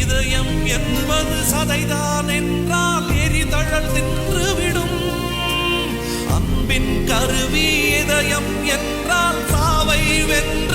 இதயம் என்பது சதைதான் என்றால் எரிதழல் தின்றுவிடும். அன்பின் கருவி இதயம் என்றால் சாவை வென்று